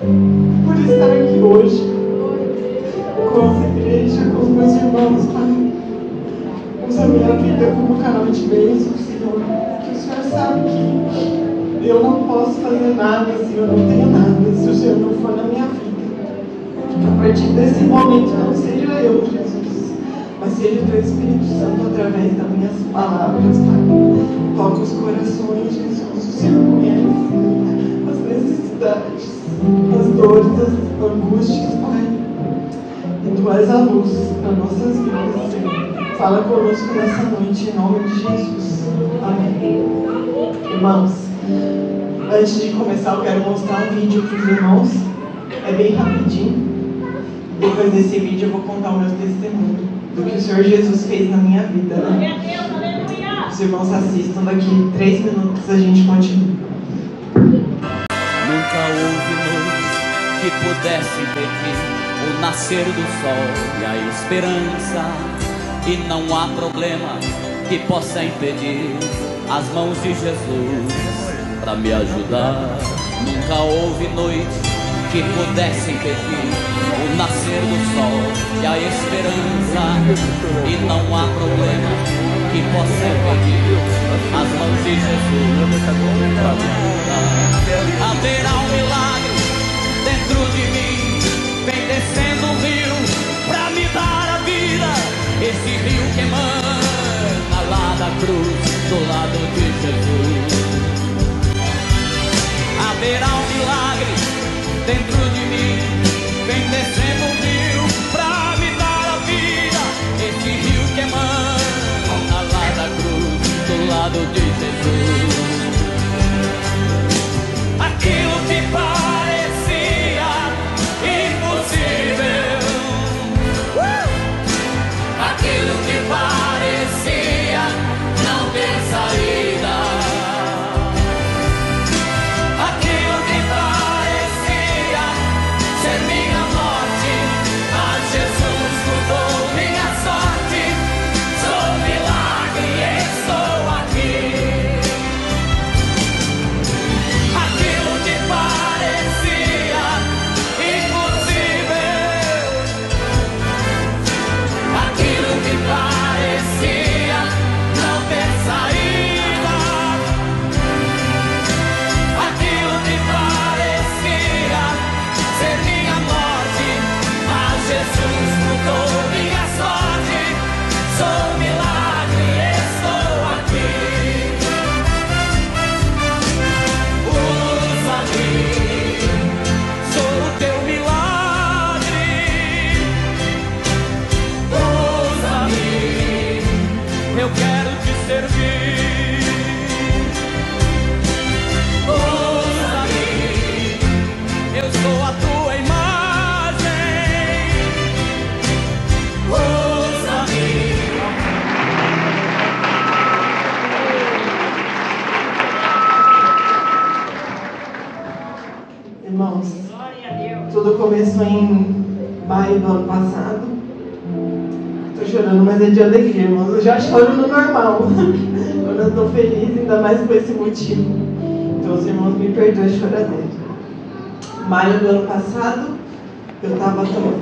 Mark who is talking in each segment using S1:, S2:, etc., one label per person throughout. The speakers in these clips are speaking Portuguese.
S1: por estar aqui hoje, com essa igreja, com os meus irmãos, Pai. Usa a minha vida como canal de bênção, Senhor. Que o Senhor sabe que eu não posso fazer nada, Senhor, eu não tenho nada, se o Senhor não for na minha vida. Que a partir desse momento não seja eu, Jesus, mas seja o Teu Espírito Santo através das minhas palavras, Pai. Toca os corações, Jesus, o Senhor conhece as necessidades, as dores, as angústias, Pai. E Tu és a luz das nossas vidas, Senhor. Fala conosco nessa noite, em nome de Jesus. Amém. Irmãos, antes de começar, eu quero mostrar um vídeo para os irmãos. É bem rapidinho. Depois desse vídeo, eu vou contar o meu testemunho do que o Senhor Jesus fez na minha vida, né? Os irmãos assistam, daqui 3 minutos a gente continua.
S2: Nunca houve noite que pudesse impedir o nascer do sol e a esperança. E não há problema que possa impedir as mãos de Jesus para me ajudar. Nunca houve noite que pudesse impedir o nascer do sol e a esperança. E não há problema que possa impedir as mãos de Jesus para me ajudar. Haverá um milagre dentro de mim, vem descendo um rio para me dar a vida. Esse rio que emana lá da cruz, do lado de Jesus. Haverá um milagre dentro de mim, vem descendo um rio pra me dar a vida. Esse rio que emana lá da cruz, do lado de Jesus. Aquilo que parecia impossível, aquilo que parecia não ter saída, aquilo que parecia ser minha morte, mas Jesus mudou minha sorte. Sou milagre e estou aqui. Aquilo que parecia impossível, aquilo que parecia não ter saída, aquilo que parecia ser minha morte, mas Jesus mudou minha sorte. Sou milagre e estou aqui. Usa-me, sou o Teu milagre. Usa-me, eu quero Te servir. Usa-me, eu sou a Tua imagem. Usa-me.
S1: Irmãos, tudo começou em maio do ano passado. Tô chorando, mas é de alegria, irmãos. Eu já choro no normal. Quando eu tô feliz, ainda mais por esse motivo. Então, os irmãos me perdoem a choradeira. Maio do ano passado,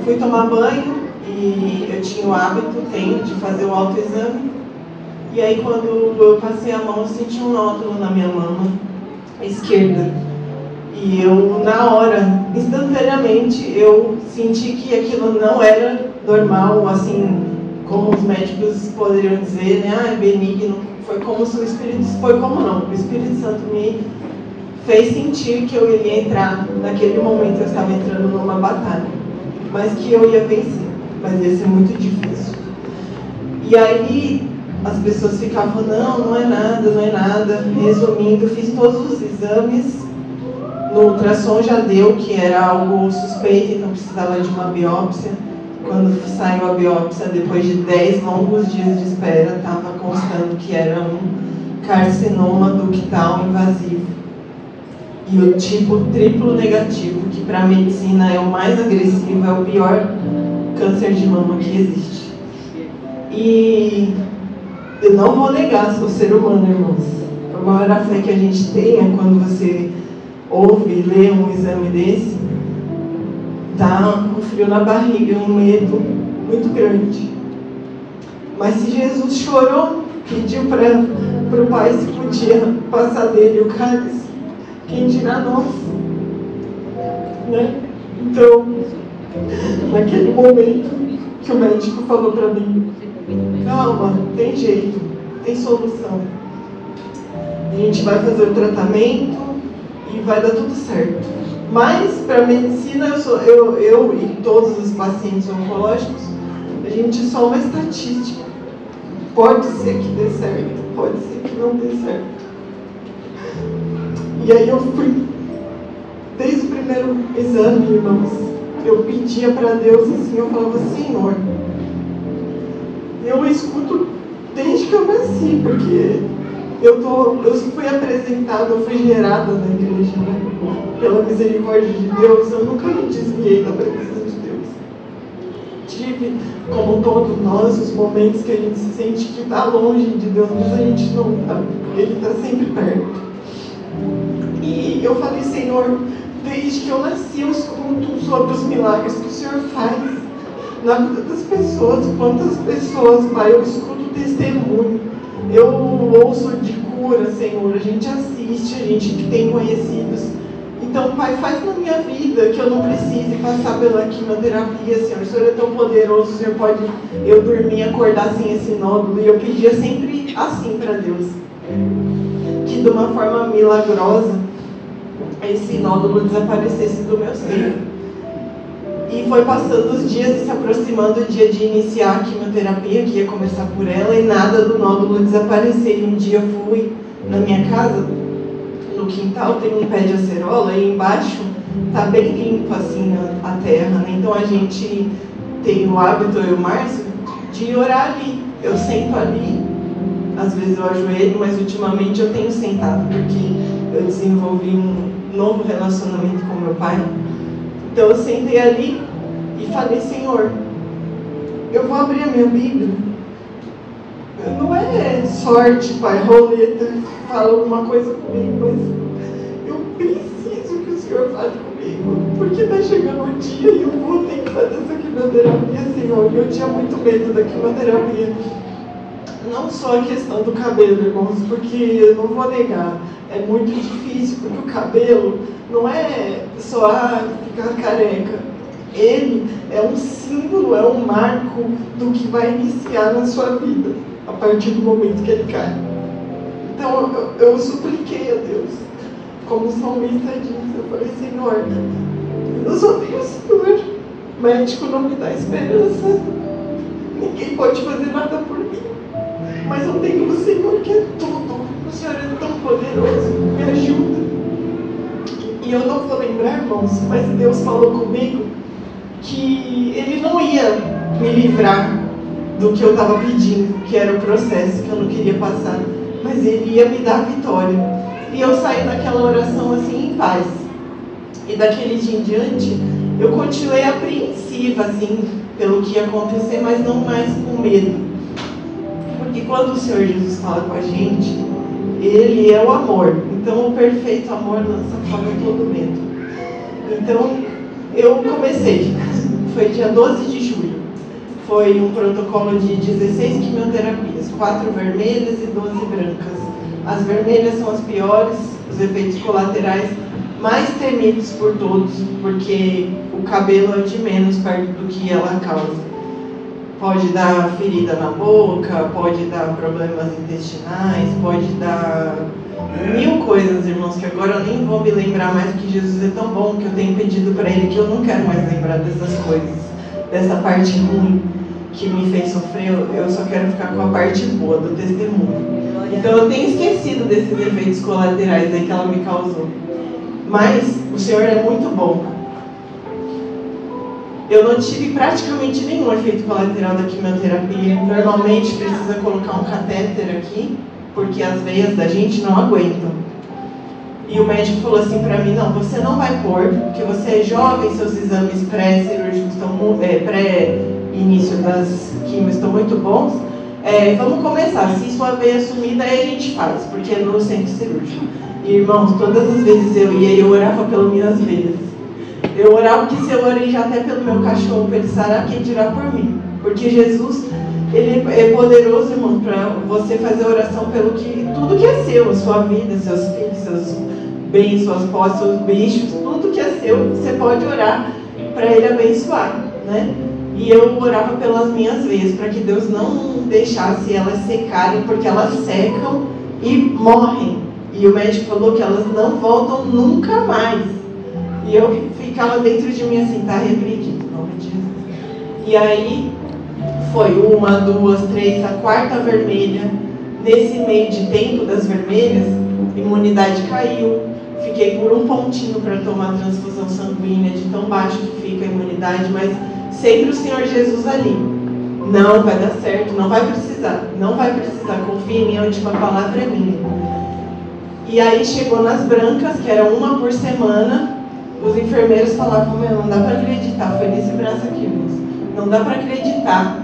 S1: fui tomar banho e eu tinha o hábito, de fazer o autoexame. E aí, quando eu passei a mão, eu senti um nódulo na minha mama esquerda. E eu, na hora, instantaneamente, eu senti que aquilo não era normal, assim, como os médicos poderiam dizer, né? É benigno. Foi como se o Espírito... O Espírito Santo me fez sentir que eu iria entrar, naquele momento eu estava entrando numa batalha, mas que eu ia vencer, mas ia ser muito difícil. E aí, as pessoas ficavam, não é nada. Resumindo, fiz todos os exames. No ultrassom já deu que era algo suspeito, então precisava de uma biópsia. Quando saiu a biópsia, depois de 10 longos dias de espera, estava constando que era um carcinoma ductal invasivo. E o tipo triplo negativo, que para a medicina é o mais agressivo, é o pior câncer de mama que existe. E eu não vou negar, sou ser humano, irmãos. A maior fé que a gente tem é quando você ouve e lê um exame desse, dá um frio na barriga, um medo muito grande. Mas se Jesus chorou, pediu para o Pai se podia passar dele o cálice, quem dirá nós? Né? Então, naquele momento que o médico falou para mim, calma, tem jeito, tem solução. A gente vai fazer o tratamento e vai dar tudo certo. Mas, para a medicina, eu e todos os pacientes oncológicos, a gente é só uma estatística. Pode ser que dê certo, pode ser que não dê certo. E aí eu fui, desde o primeiro exame, irmãos, eu pedia para Deus assim, eu falava, Senhor, eu escuto desde que eu nasci, porque eu fui apresentada, eu fui gerada na igreja, né? Pela misericórdia de Deus, eu nunca me desviei da presença de Deus. Tive, como todos nós, os momentos que a gente se sente que está longe de Deus, mas a gente não está, Ele está sempre perto. E eu falei, Senhor, desde que eu nasci eu escuto sobre os milagres que o Senhor faz na vida das pessoas. Quantas pessoas, Pai, eu escuto testemunho, eu ouço de cura, Senhor, a gente assiste, a gente que tem conhecidos. Então, Pai, faz na minha vida que eu não precise passar pela quimioterapia, Senhor. O Senhor é tão poderoso, o Senhor pode eu dormir e acordar sem esse nódulo. E eu pedia sempre assim para Deus, que de uma forma milagrosa esse nódulo desaparecesse do meu seio. E foi passando os dias e se aproximando o dia de iniciar a quimioterapia, que ia começar por ela, e nada do nódulo desaparecer. E um dia eu fui na minha casa, no quintal tem um pé de acerola e embaixo tá bem limpo assim a terra, né? Então a gente tem o hábito, eu e o Márcio, de orar ali. Eu sento ali, às vezes eu ajoelho, mas ultimamente eu tenho sentado, porque eu desenvolvi um novo relacionamento com meu pai. Então eu sentei ali e falei, Senhor, eu vou abrir a minha Bíblia. Não é sorte, Pai, roleta, fala alguma coisa comigo, mas eu preciso que o Senhor fale comigo, porque está chegando o dia e eu vou ter que fazer essa quimioterapia, Senhor. E eu tinha muito medo da quimioterapia. Não só a questão do cabelo, irmãos, porque eu não vou negar, é muito difícil, porque o cabelo não é só ficar careca. Ele é um símbolo, é um marco do que vai iniciar na sua vida, a partir do momento que ele cai. Então eu supliquei a Deus, como salmista diz, eu falei, Senhor, eu só tenho o Senhor, o médico não me dá esperança, ninguém pode fazer nada por mim, mas eu tenho o Senhor que é tudo, o Senhor é tão poderoso, me ajuda. E eu não vou lembrar, irmãos, mas Deus falou comigo que Ele não ia me livrar do que eu estava pedindo, que era o processo que eu não queria passar, mas Ele ia me dar a vitória. E eu saí daquela oração assim em paz. E daquele dia em diante, eu continuei apreensiva assim, pelo que ia acontecer, mas não mais com medo. Porque quando o Senhor Jesus fala com a gente, Ele é o amor. Então o perfeito amor lança fora todo medo. Então eu comecei, foi dia 12 de julho. Foi um protocolo de 16 quimioterapias, 4 vermelhas e 12 brancas. As vermelhas são as piores, os efeitos colaterais mais temidos por todos, porque o cabelo é de menos perto do que ela causa. Pode dar ferida na boca, pode dar problemas intestinais, pode dar mil coisas, irmãos, que agora eu nem vou me lembrar mais, porque Jesus é tão bom que eu tenho pedido para Ele que eu não quero mais lembrar dessas coisas, dessa parte ruim que me fez sofrer. Eu só quero ficar com a parte boa do testemunho. Então eu tenho esquecido desses efeitos colaterais aí que ela me causou. Mas o Senhor é muito bom. Eu não tive praticamente nenhum efeito colateral da quimioterapia. Normalmente precisa colocar um catéter aqui, porque as veias da gente não aguentam. E o médico falou assim para mim, não, você não vai pôr, porque você é jovem, seus exames pré-cirúrgicos estão pré-início das quimios estão muito bons. Vamos começar, se sua veia sumir, daí a gente faz, porque é no centro cirúrgico. E irmãos, todas as vezes eu ia e eu orava pelas minhas veias. Eu orava que se eu orei já até pelo meu cachorro, para ele sarar, quem dirá por mim. Porque Jesus, ele é poderoso, irmão, para você fazer oração pelo que, tudo que é seu, a sua vida, seus filhos, seus bens, suas posses, seus bichos, tudo que é seu, você pode orar para ele abençoar, né? E eu orava pelas minhas veias, para que Deus não deixasse elas secarem, porque elas secam e morrem. E o médico falou que elas não voltam nunca mais. E eu ficava dentro de mim assim, tá repreendido, em nome de Jesus. E aí, foi 1, 2, 3, a 4ª vermelha. Nesse meio de tempo das vermelhas, a imunidade caiu. Fiquei por um pontinho para tomar transfusão sanguínea, de tão baixo que fica a imunidade, mas sempre o Senhor Jesus ali. Não vai dar certo, não vai precisar, confia em mim, a última palavra é minha. E aí chegou nas brancas, que era 1 por semana, os enfermeiros falavam, meu, não dá para acreditar, foi nesse braço aqui, moço, não dá para acreditar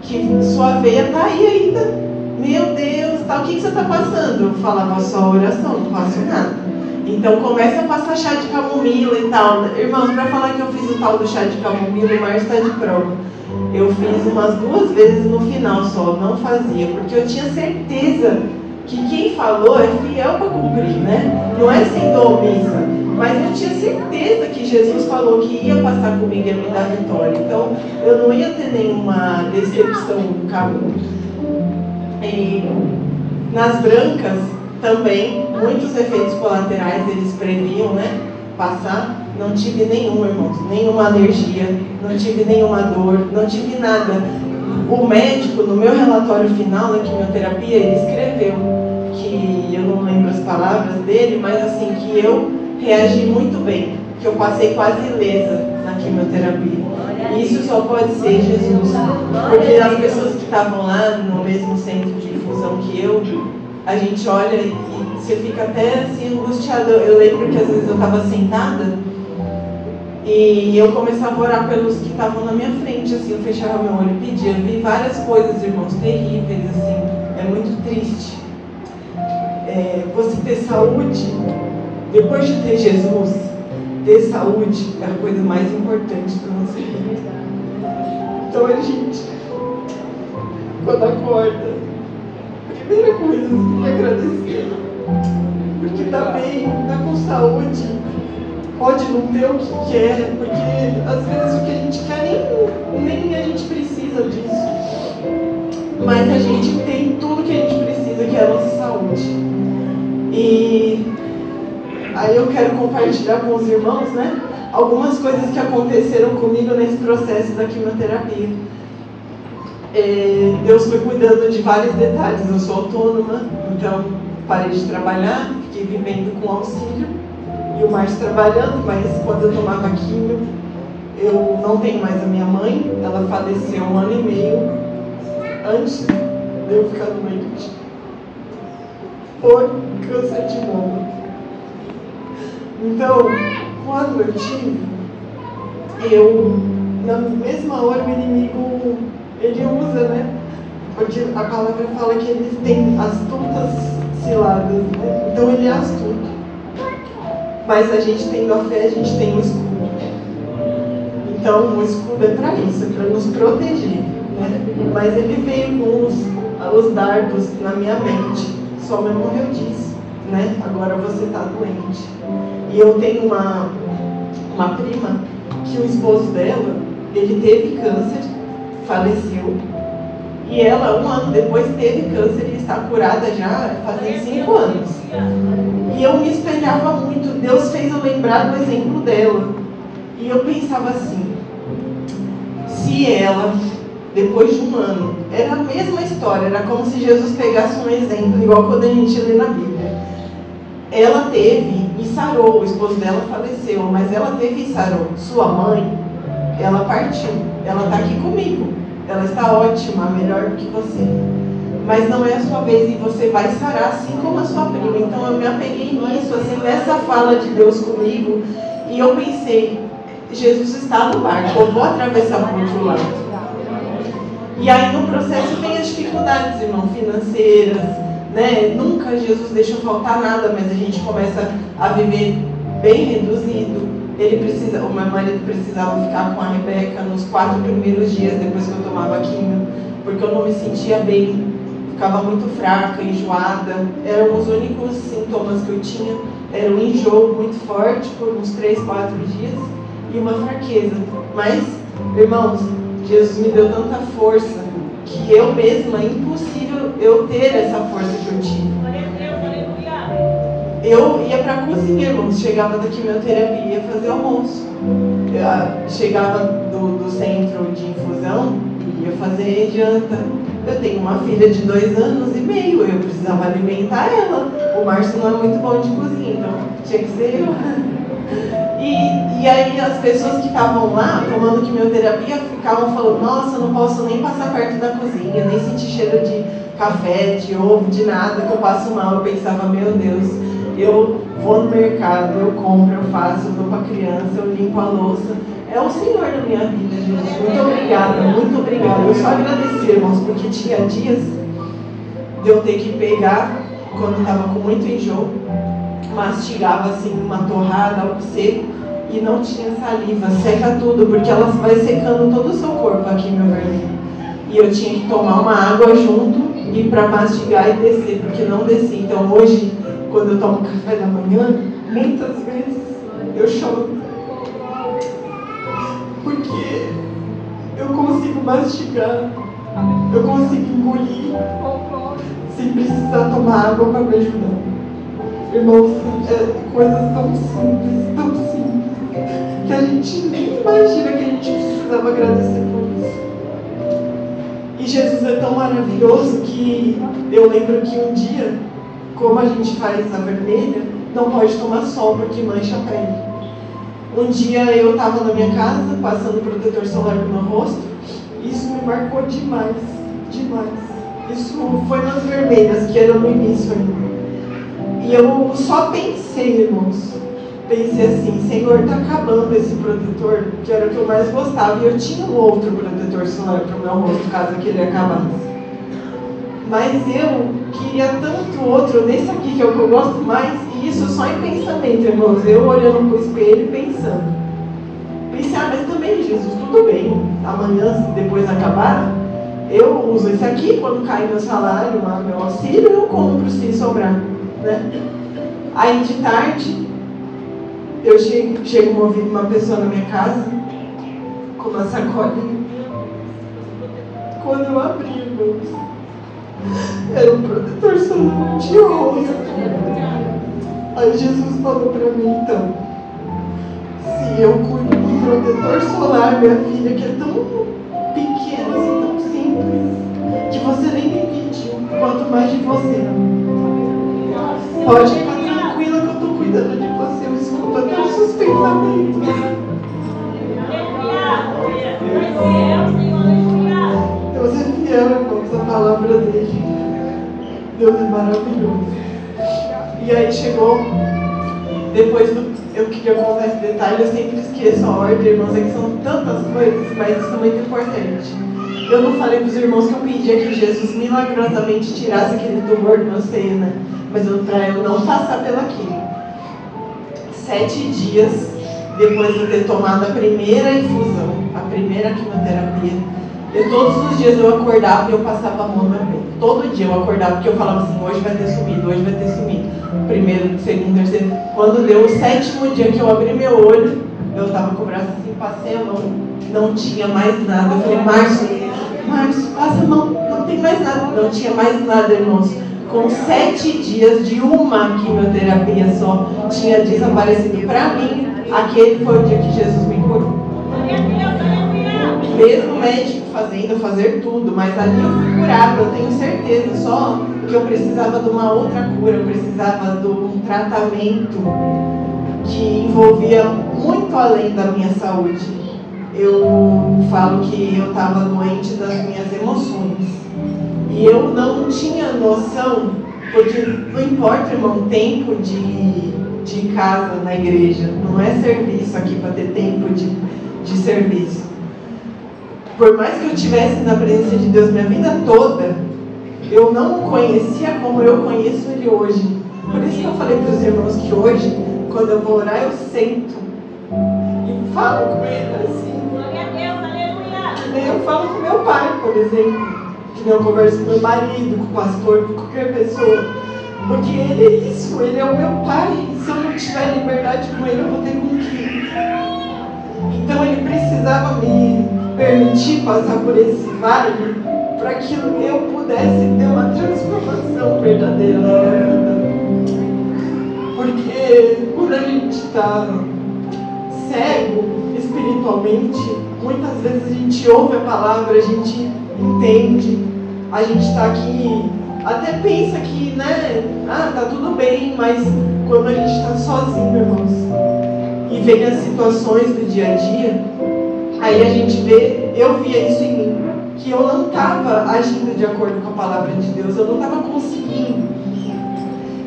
S1: que sua veia está aí ainda, meu Deus, tá, o que você está passando? Eu falava só oração, não passo nada. Então começa a passar chá de camomila e tal. Irmãos, para falar que eu fiz o tal do chá de camomila, o Márcio está de prova. Eu fiz umas 2 vezes no final só, não fazia, porque eu tinha certeza que quem falou é fiel para cumprir, né? Não é sendo omissa, mas eu tinha certeza que Jesus falou que ia passar comigo e ia me dar vitória. Então eu não ia ter nenhuma decepção no caminho. E nas brancas também, muitos efeitos colaterais eles previam, né? Passar. Não tive nenhum, irmãos, nenhuma alergia, não tive nenhuma dor, não tive nada. O médico, no meu relatório final da quimioterapia, ele escreveu que, eu não lembro as palavras dele, mas assim, que eu reagi muito bem, que eu passei quase ilesa na quimioterapia. E isso só pode ser Jesus, porque as pessoas que estavam lá no mesmo centro de infusão que eu, a gente olha e você fica até assim angustiado. Eu lembro que às vezes eu estava sentada e eu começava a orar pelos que estavam na minha frente, assim, eu fechava meu olho e pedia. Eu vi várias coisas, irmãos, terríveis, assim, é muito triste. Você ter saúde, depois de ter Jesus, ter saúde é a coisa mais importante para você. Então a gente, quando acorda, a primeira coisa é agradecer, porque está bem, está com saúde, pode não ter o que quer, porque às vezes o que a gente quer nem a gente precisa disso, mas a gente tem tudo que a gente precisa, que é a nossa saúde. E aí eu quero compartilhar com os irmãos, né, algumas coisas que aconteceram comigo nesse processo da quimioterapia. Deus foi cuidando de vários detalhes. Eu sou autônoma, então parei de trabalhar, fiquei vivendo com auxílio, e o Márcio trabalhando, mas quando eu tomava quimio, eu não tenho mais a minha mãe, ela faleceu 1 ano e meio antes de eu ficar doente por câncer de mama. Então, quando eu tive, na mesma hora o inimigo, ele usa, né? Porque a palavra fala que eles têm astutas ciladas, né? Então ele é astuto. Mas a gente tendo a fé, a gente tem o escudo. Então o escudo é para isso, é para nos proteger, né? Mas ele veio com os dardos na minha mente. Só mesmo eu disse, né? Agora você está doente. E eu tenho uma prima que o esposo dela, ele teve câncer, faleceu. E ela, 1 ano depois, teve câncer e está curada já fazem 5 anos. E eu me espelhava muito. Deus fez eu lembrar do exemplo dela. E eu pensava assim, se ela, depois de 1 ano, era a mesma história, era como se Jesus pegasse um exemplo, igual quando a gente lê na Bíblia. Ela teve e sarou, o esposo dela faleceu, mas ela teve e sarou. Sua mãe, ela partiu, ela está aqui comigo, ela está ótima, melhor do que você. Mas não é a sua vez e você vai sarar assim como a sua prima. Então eu me apeguei nisso, assim, nessa fala de Deus comigo, e eu pensei, Jesus está no barco, eu vou atravessar para o outro lado. E aí no processo tem as dificuldades, irmão, financeiras, né? Nunca Jesus deixou faltar nada, mas a gente começa a viver bem reduzido. o meu marido precisava ficar com a Rebeca nos 4 primeiros dias depois que eu tomava quimio, porque eu não me sentia bem, ficava muito fraca, enjoada. Eram os únicos sintomas que eu tinha, era um enjoo muito forte por uns 3, 4 dias e uma fraqueza. Mas, irmãos, Jesus me deu tanta força que eu mesma, é impossível eu ter essa força que eu tive. Eu ia para a cozinha, irmãos, chegava da quimioterapia, ia fazer almoço. Eu chegava do centro de infusão, ia fazer janta. Eu tenho uma filha de 2 anos e meio, eu precisava alimentar ela. O Márcio não é muito bom de cozinha, então tinha que ser eu. E aí as pessoas que estavam lá tomando quimioterapia ficavam falando: nossa, eu não posso nem passar perto da cozinha, nem sentir cheiro de café, de ovo, de nada, que eu passo mal. Eu pensava: meu Deus, eu vou no mercado, eu compro, eu faço, eu dou para a criança, eu limpo a louça. É o Senhor na minha vida, Jesus. Muito obrigada, muito obrigada. Eu só agradeci, irmãos, porque tinha dias de eu ter que pegar, quando estava com muito enjoo, mastigava assim uma torrada, algo seco, e não tinha saliva, seca tudo, porque ela vai secando todo o seu corpo aqui, meu vermelho. E eu tinha que tomar uma água junto e para mastigar e descer, porque não descia. Então hoje, quando eu tomo café da manhã, muitas vezes eu choro, porque eu consigo mastigar, eu consigo engolir sem precisar tomar água para me ajudar. Irmãos, coisas tão simples, que a gente nem imagina que a gente precisava agradecer por isso. E Jesus é tão maravilhoso que eu lembro que um dia, como a gente faz a vermelha, não pode tomar sol porque mancha a pele. Um dia eu estava na minha casa, passando protetor solar no meu rosto, e isso me marcou demais, demais. Isso foi nas vermelhas, que era no início ainda. E eu só pensei, irmãos, pensei assim: Senhor, está acabando esse protetor, que era o que eu mais gostava, e eu tinha um outro protetor solar para o meu rosto, caso que ele acabasse. Mas eu queria tanto outro, nesse aqui que é o que eu gosto mais, e isso só em pensamento, irmãos, eu olhando para o espelho e pensando. Pensei: mas também, Jesus, tudo bem, amanhã, depois acabar, eu uso esse aqui, quando cai meu salário, meu auxílio, eu compro se sobrar. Né? Aí de tarde eu chego uma pessoa na minha casa com uma sacolinha. Quando eu abri, irmãos, era um protetor solar de rosa. Aí Jesus falou para mim: então, se eu cuido do protetor solar, minha filha, que é tão pequena e tão simples, que você nem me pediu, quanto mais de você, pode ficar tranquila que eu estou cuidando de você. Eu escuto até os seus pensamentos. Deus é fiel, irmãos, a palavra dele. Deus é maravilhoso. E aí chegou, eu queria contar esse detalhe, eu sempre esqueço a ordem, irmãos, é que são tantas coisas, mas isso é muito importante. Eu não falei para os irmãos que eu pedia que Jesus milagrosamente tirasse aquele tumor do meu seio, né? Mas para eu não passar pela quimio. 7 dias depois de eu ter tomado a primeira infusão, a primeira quimioterapia, todos os dias eu acordava e eu passava a mão no meu peito. Todo dia eu acordava, porque eu falava assim: hoje vai ter sumido, hoje vai ter sumido. Primeiro, segundo, terceiro. Quando deu o 7º dia que eu abri meu olho, eu estava com o braço assim, passei a mão, não tinha mais nada. Eu falei: Márcio, passa a mão, não tem mais nada. Não tinha mais nada, irmãos. Com 7 dias de uma quimioterapia só, tinha desaparecido. Para mim, aquele foi o dia que Jesus me curou. Mesmo o médico fazer tudo, mas ali eu fui curada, eu tenho certeza. Só que eu precisava de uma outra cura, eu precisava de um tratamento que envolvia muito além da minha saúde. Eu falo que eu estava doente das minhas emoções. E eu não tinha noção, porque não importa, irmão, tempo de casa na igreja, não é serviço aqui para ter tempo de serviço. Por mais que eu estivesse na presença de Deus minha vida toda, eu não o conhecia como eu conheço Ele hoje. Por isso que eu falei para os irmãos que hoje, quando eu vou orar, eu sento e falo com ele assim. Glória a Deus, aleluia. Eu falo com meu pai, por exemplo, que eu converso com meu marido, com o pastor, com qualquer pessoa, porque ele é isso, ele é o meu pai. Se eu não tiver liberdade com ele, eu vou ter com quem? Então ele precisava me permitir passar por esse vale para que eu pudesse ter uma transformação verdadeira na minha vida. Porque quando a gente está cego espiritualmente, muitas vezes a gente ouve a palavra, a gente entende, a gente está aqui, até pensa que, né, tá tudo bem, mas quando a gente está sozinho, irmãos, e vem as situações do dia a dia, aí a gente vê, eu via isso em mim, que eu não estava agindo de acordo com a palavra de Deus, eu não estava conseguindo.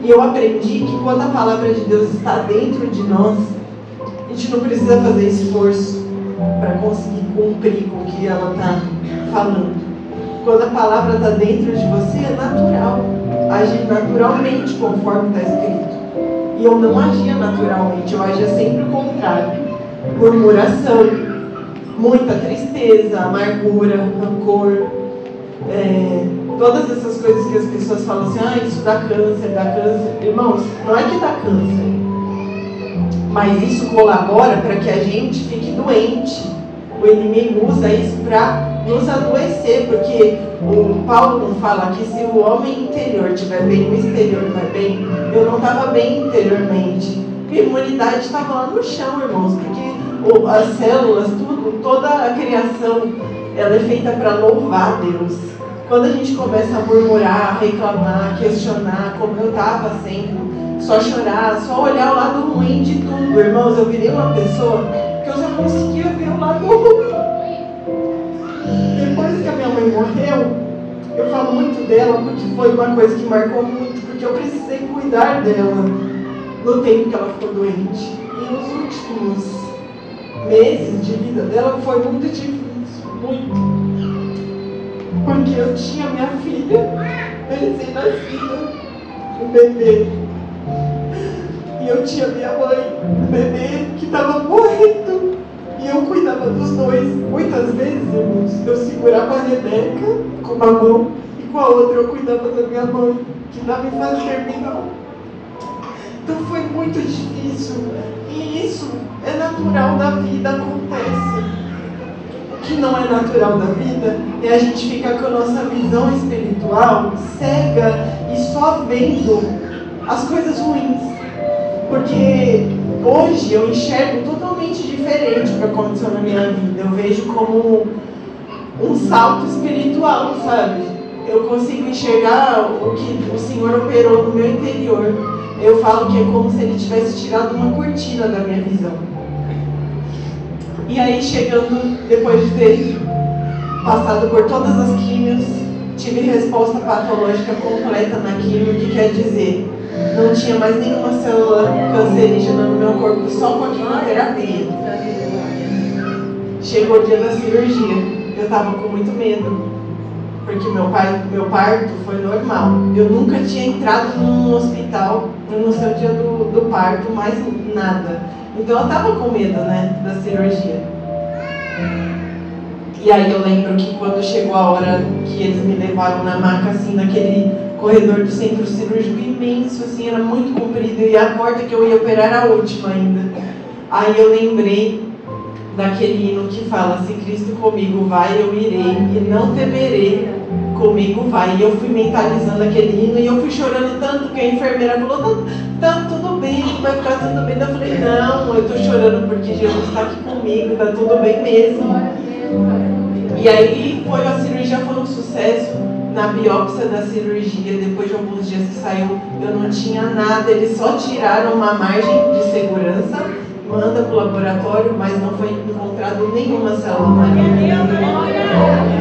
S1: E eu aprendi que quando a palavra de Deus está dentro de nós, a gente não precisa fazer esforço para conseguir cumprir com o que ela está falando. Quando a palavra está dentro de você, é natural, agir naturalmente conforme está escrito. E eu não agia naturalmente, eu agia sempre o contrário. Murmuração, muita tristeza, amargura, rancor, todas essas coisas que as pessoas falam assim, isso dá câncer, dá câncer. Irmãos, não é que dá câncer, mas isso colabora para que a gente fique doente. O inimigo usa isso para nos adoecer, porque o Paulo não fala que se o homem interior estiver bem, o exterior vai bem. Eu não estava bem interiormente, porque a imunidade estava lá no chão, irmãos, porque as células, tudo, toda a criação, ela é feita para louvar a Deus. Quando a gente começa a murmurar, reclamar, questionar, como eu estava sendo, só chorar, só olhar o lado ruim de tudo, irmãos, eu virei uma pessoa que eu só conseguia ver o lado ruim. Depois que a minha mãe morreu, eu falo muito dela porque foi uma coisa que marcou muito, porque eu precisei cuidar dela no tempo que ela ficou doente. E nos últimos meses de vida dela foi muito difícil, muito. Porque eu tinha minha filha recém-nascida, um bebê. E eu tinha minha mãe, um bebê que estava morrendo. E eu cuidava dos dois. Muitas vezes, irmãos, eu segurava a Rebeca com uma mão e com a outra eu cuidava da minha mãe, que estava em fase terminal. Então foi muito difícil. E isso é natural da vida, acontece. O que não é natural da vida é a gente ficar com a nossa visão espiritual cega e só vendo as coisas ruins. Porque hoje eu enxergo totalmente diferente o que aconteceu na minha vida. Eu vejo como um salto espiritual, sabe? Eu consigo enxergar o que o Senhor operou no meu interior. Eu falo que é como se Ele tivesse tirado uma cortina da minha visão. E aí, chegando, depois de ter passado por todas as químios, tive resposta patológica completa na químio, que quer dizer, não tinha mais nenhuma célula cancerígena no meu corpo, só com a quimioterapia. Chegou o dia da cirurgia, eu estava com muito medo, porque meu parto foi normal. Eu nunca tinha entrado num hospital, eu não sei o dia do parto, mais nada. Então eu estava com medo, né, da cirurgia. E aí eu lembro que quando chegou a hora que eles me levaram na maca, assim, naquele corredor do centro cirúrgico imenso, assim, era muito comprido, e a porta que eu ia operar era a última ainda. Aí eu lembrei daquele hino que fala, se Cristo comigo vai, eu irei, e não temerei, comigo vai. E eu fui mentalizando aquele hino, e eu fui chorando tanto, que a enfermeira falou, tá tudo bem, vai ficar tudo bem. Eu falei, não, eu tô chorando porque Jesus está aqui comigo, tá tudo bem mesmo. E aí a cirurgia foi um sucesso. Na biópsia da cirurgia, depois de alguns dias que saiu, eu não tinha nada, eles só tiraram uma margem de segurança, manda para o laboratório, mas não foi encontrado nenhuma célula maligna,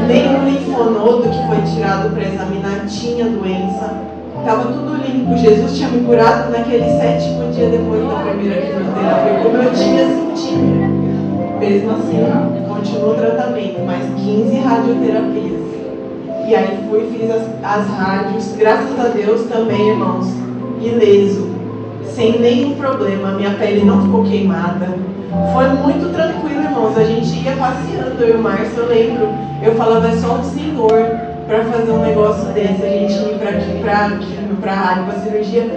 S1: nenhum linfonodo que foi tirado para examinar tinha doença, estava tudo limpo. Jesus tinha me curado naquele 7º dia depois da primeira quimioterapia, como eu tinha sentido. Mesmo assim, continuou o tratamento, mais 15 radioterapias. E aí fiz as rádios, graças a Deus também, irmãos, ileso, sem nenhum problema, minha pele não ficou queimada. Foi muito tranquilo, irmãos. A gente ia passeando, eu e o Márcio, eu lembro. Eu falava, é só o Senhor para fazer um negócio desse. A gente ia para a rádio, para cirurgia.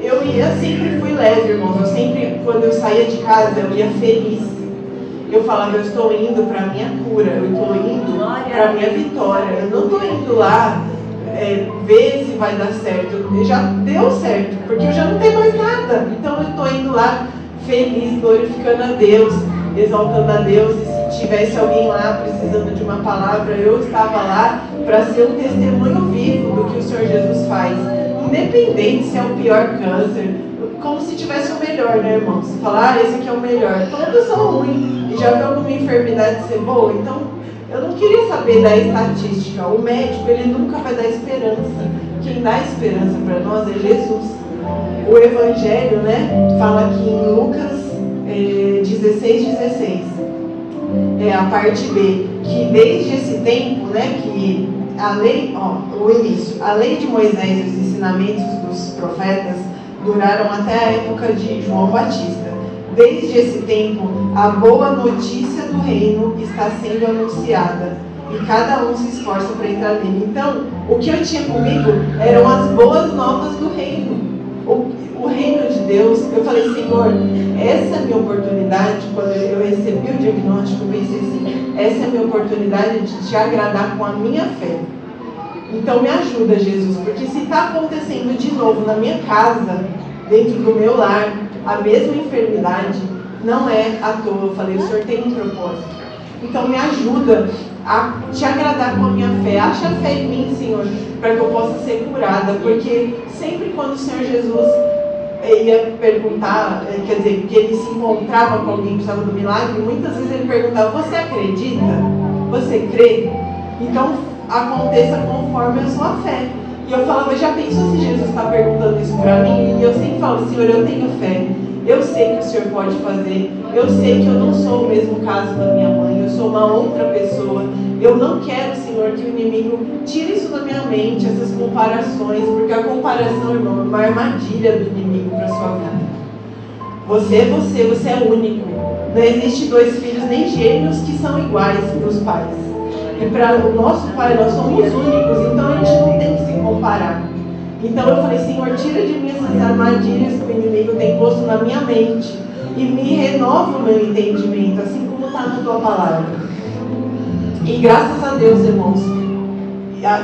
S1: Eu sempre fui leve, irmãos. Eu sempre, quando eu saía de casa, eu ia feliz. Eu falava, eu estou indo para a minha cura, eu estou indo para a minha vitória. Eu não estou indo lá ver se vai dar certo. Já deu certo, porque eu já não tenho mais nada. Então eu estou indo lá feliz, glorificando a Deus, exaltando a Deus. E se tivesse alguém lá precisando de uma palavra, eu estava lá para ser um testemunho vivo do que o Senhor Jesus faz. Independente se é o pior câncer, como se tivesse o melhor, né, irmãos? Falar, esse aqui é o melhor. Todos são ruins. E já viu alguma enfermidade ser boa? Então, eu não queria saber da estatística. O médico, ele nunca vai dar esperança. Quem dá esperança para nós é Jesus. O Evangelho, né, fala aqui em Lucas 16:16, a parte B, que desde esse tempo, né, que a lei, o início, a lei de Moisés e os ensinamentos dos profetas duraram até a época de João Batista. Desde esse tempo, a boa notícia do reino está sendo anunciada e cada um se esforça para entrar nele. Então, o que eu tinha comigo eram as boas novas do reino. O reino de Deus. Eu falei, Senhor, essa é a minha oportunidade. Quando eu recebi o diagnóstico, eu pensei assim, essa é a minha oportunidade de te agradar com a minha fé. Então me ajuda, Jesus, porque se está acontecendo de novo na minha casa, dentro do meu lar, a mesma enfermidade, não é à toa. Eu falei, o Senhor tem um propósito. Então me ajuda a te agradar com a minha fé. Acha fé em mim, Senhor, para que eu possa ser curada. Porque sempre quando o Senhor Jesus ia perguntar, quer dizer, que ele se encontrava com alguém que precisava do milagre, muitas vezes ele perguntava, você acredita? Você crê? Então aconteça conforme a sua fé. E eu falava, já pensou se Jesus está perguntando isso para mim? E eu sempre falo, Senhor, eu tenho fé. Eu sei que o Senhor pode fazer. Eu sei que eu não sou o mesmo caso da minha mãe. Eu sou uma outra pessoa. Eu não quero, Senhor, que o inimigo tire isso da minha mente, essas comparações. Porque a comparação, irmão, é uma armadilha do inimigo para a sua vida. Você é você é único. Não existe dois filhos nem gêmeos que são iguais para os pais. E para o nosso Pai, nós somos únicos, então a gente não tem que se comparar. Então eu falei, Senhor, tira de mim essas armadilhas que o inimigo tem posto na minha mente e me renova o meu entendimento, assim como está na tua palavra. E graças a Deus, irmãos,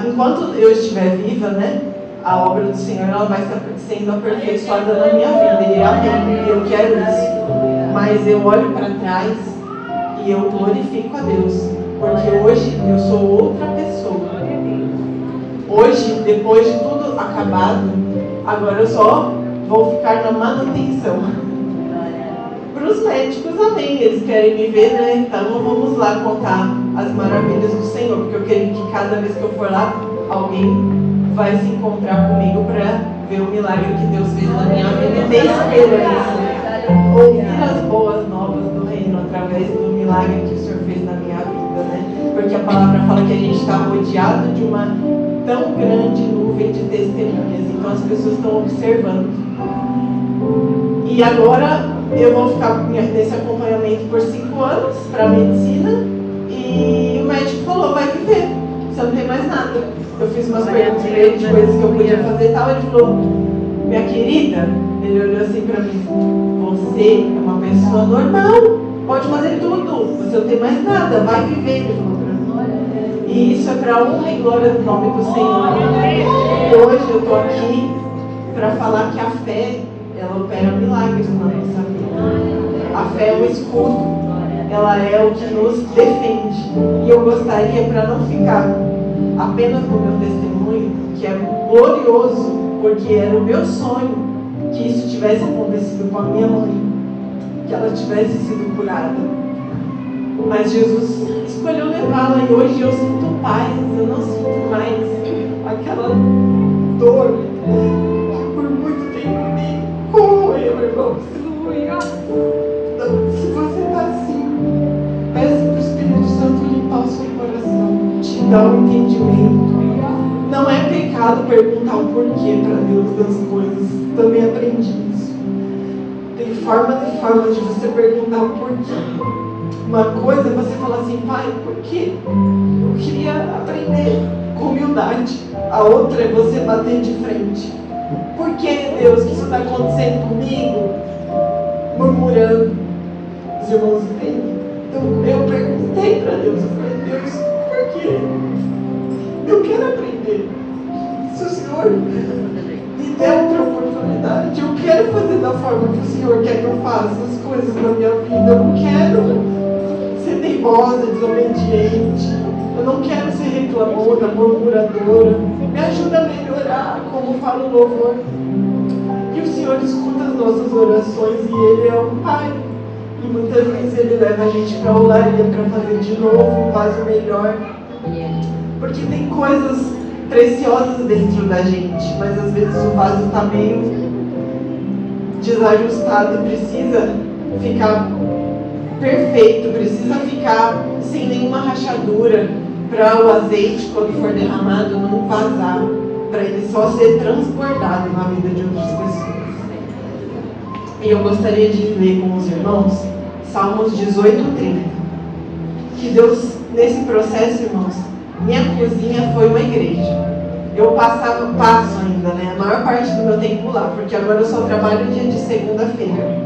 S1: enquanto eu estiver viva, né, a obra do Senhor ela vai sendo aperfeiçoada na minha vida. E amém, eu quero isso. Mas eu olho para trás e eu glorifico a Deus. Porque hoje eu sou outra pessoa. Hoje, depois de tudo acabado, agora eu só vou ficar na manutenção. Para os médicos, amém. Eles querem me ver, né? Então vamos lá contar as maravilhas do Senhor. Porque eu quero que cada vez que eu for lá, alguém vai se encontrar comigo para ver o milagre que Deus fez na minha vida. Tem esperança. Ouvir as boas novas do reino através do milagre que o Senhor fez na minha vida. Porque a palavra fala que a gente está rodeado de uma tão grande nuvem de testemunhas. Então as pessoas estão observando. E agora eu vou ficar nesse acompanhamento por 5 anos para a medicina. E o médico falou, vai viver, você não tem mais nada. Eu fiz umas perguntas para ele de coisas que eu podia fazer e tal. Ele falou, minha querida, ele olhou assim para mim, você é uma pessoa normal, pode fazer tudo, você não tem mais nada, vai viver. Ele falou para mim. E isso é para a honra e glória do nome do Senhor. E hoje eu estou aqui para falar que a fé, ela opera milagres na nossa vida. A fé é um escudo, ela é o que nos defende. E eu gostaria, para não ficar apenas no meu testemunho, que é glorioso, porque era o meu sonho que isso tivesse acontecido com a minha mãe, que ela tivesse sido curada. Mas Jesus escolheu levá-la e hoje eu sinto paz, eu não sinto mais aquela dor que por muito tempo me corroeu, irmãos. Então, se você está assim, peça para o Espírito Santo limpar o seu coração, te dar um entendimento. Não é pecado perguntar o porquê para Deus das coisas, também aprendi isso. formas e formas de você perguntar por quê. Uma coisa é você falar assim, pai, por quê? Eu queria aprender com humildade. A outra é você bater de frente. Por que, Deus, que isso está acontecendo comigo? Murmurando. Os irmãos entendem? Então eu perguntei para Deus, eu falei, Deus, por quê? Eu quero aprender. Se o Senhor me der outra oportunidade, eu quero fazer da forma que o Senhor quer que eu faça as coisas na minha vida. Eu não quero ser teimosa, desobediente. Eu não quero ser reclamona, murmuradora. Me ajuda a melhorar, como fala o louvor. E o Senhor escuta as nossas orações e Ele é um Pai. E muitas vezes Ele leva a gente para a olaria para fazer de novo um vaso melhor. Porque tem coisas preciosas dentro da gente, mas às vezes o vaso está meio desajustado e precisa ficar perfeito, precisa ficar sem nenhuma rachadura para o azeite, quando for derramado, não vazar, para ele só ser transbordado na vida de outras pessoas. E eu gostaria de ler com os irmãos Salmos 18:30. Que Deus, nesse processo, irmãos, minha cozinha foi uma igreja. Eu passo ainda, né, a maior parte do meu tempo lá, porque agora eu só trabalho dia de segunda-feira.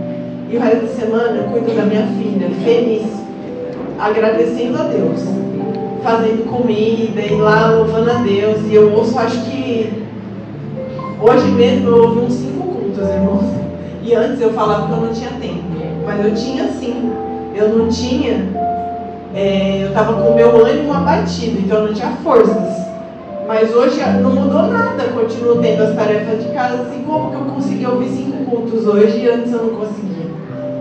S1: E o resto de semana eu cuido da minha filha, feliz, agradecendo a Deus, fazendo comida e lá louvando a Deus. E eu ouço, acho que hoje mesmo eu ouvi uns 5 cultos, irmãos. E antes eu falava que eu não tinha tempo, mas eu tinha sim. Eu não tinha, eu estava com o meu ânimo abatido, então eu não tinha forças. Mas hoje não mudou nada, continuo tendo as tarefas de casa, assim como que eu consegui ouvir 5 cultos hoje e antes eu não conseguia.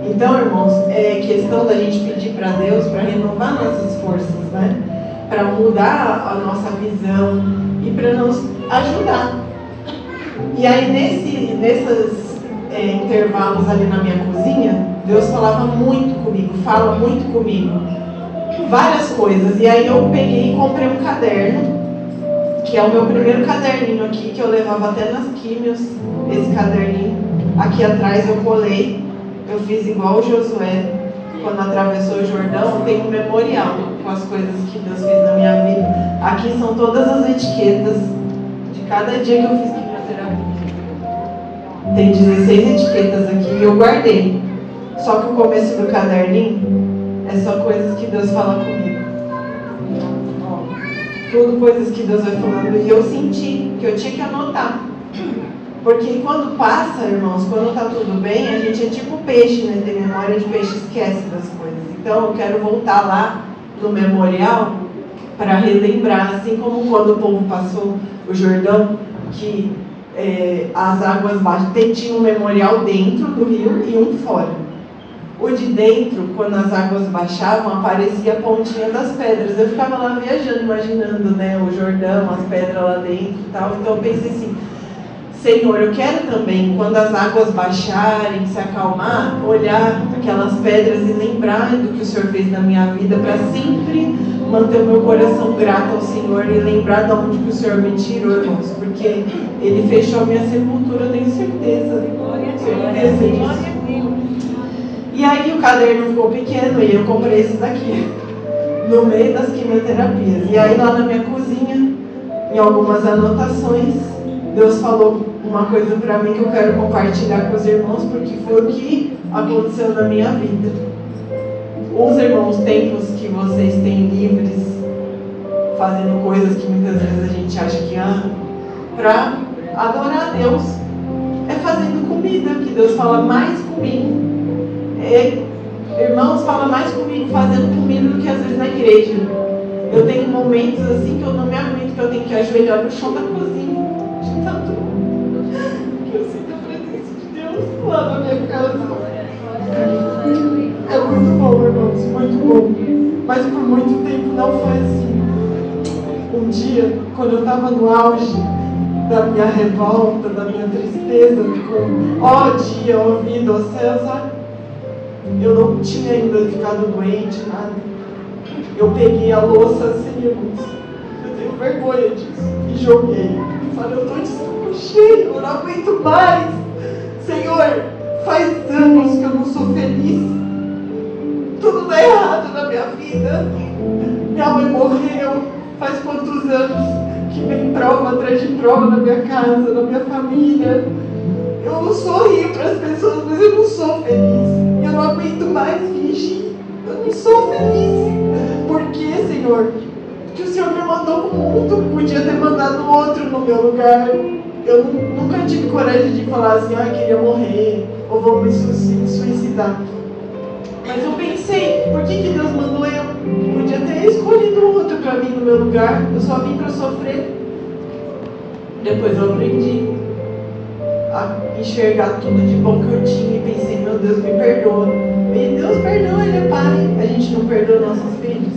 S1: Então, irmãos, é questão da gente pedir para Deus para renovar nossas forças, né? Para mudar a nossa visão e para nos ajudar. E aí, nesses intervalos ali na minha cozinha, Deus falava muito comigo, fala muito comigo, várias coisas. E aí eu peguei e comprei um caderno, que é o meu primeiro caderninho aqui, que eu levava até nas químios, esse caderninho. Aqui atrás eu colei, eu fiz igual o Josué, quando atravessou o Jordão, tem um memorial com as coisas que Deus fez na minha vida. Aqui são todas as etiquetas de cada dia que eu fiz quimioterapia. Tem 16 etiquetas aqui e eu guardei. Só que o começo do caderninho é só coisas que Deus fala comigo. Tudo coisas que Deus vai falando. E eu senti que eu tinha que anotar. Porque quando passa, irmãos, quando está tudo bem, a gente é tipo peixe, né? Tem memória de peixe, esquece das coisas. Então eu quero voltar lá no memorial para relembrar, assim como quando o povo passou o Jordão, que as águas baixas, tinha um memorial dentro do rio e um fora. O de dentro, quando as águas baixavam, aparecia a pontinha das pedras. Eu ficava lá viajando, imaginando, né, o Jordão, as pedras lá dentro e tal. Então eu pensei assim, Senhor, eu quero também, quando as águas baixarem, se acalmar, olhar aquelas pedras e lembrar do que o Senhor fez na minha vida, para sempre manter o meu coração grato ao Senhor e lembrar de onde que o Senhor me tirou, irmãos, porque Ele fechou a minha sepultura, eu tenho certeza. Certeza disso. E aí o caderno ficou pequeno e eu comprei esse daqui, no meio das quimioterapias. E aí lá na minha cozinha, em algumas anotações, Deus falou uma coisa para mim que eu quero compartilhar com os irmãos, porque foi o que aconteceu na minha vida. Os irmãos, tempos que vocês têm livres, fazendo coisas que muitas vezes a gente acha que ama, para adorar a Deus, é fazendo comida, que Deus fala mais comigo. Irmãos, fala mais comigo fazendo comida do que às vezes na igreja. Eu tenho momentos assim que eu não me aguento, que eu tenho que ajoelhar no chão da cozinha, de tanto que eu sinto a presença de Deus lá na minha casa. É muito bom, irmãos, muito bom. Mas por muito tempo não foi assim. Um dia, quando eu estava no auge da minha revolta, da minha tristeza, com ó dia, ó vida, ó céus, eu não tinha ainda ficado doente, nada. Eu peguei a louça assim, irmãos, eu tenho vergonha disso, e joguei. E falei, eu estou de saco cheio, eu não aguento mais. Senhor, Faz anos que eu não sou feliz. Tudo dá errado na minha vida. Minha mãe morreu. Faz quantos anos que vem prova atrás de prova na minha casa, na minha família. Eu sorrio para as pessoas, mas eu não sou feliz. Eu não aguento mais fingir. Eu não sou feliz. Por que, Senhor? Que o Senhor me mandou para o mundo. Podia ter mandado outro no meu lugar. Eu nunca tive coragem de falar assim, queria morrer, ou vou me suicidar. Mas eu pensei, por que Deus mandou eu? Podia ter escolhido outro para mim no meu lugar. Eu só vim para sofrer. Depois eu aprendi a enxergar tudo de bom que eu tinha e pensei, meu Deus, me perdoa. E Deus perdoa, Ele é Pai. A gente não perdoa nossos filhos.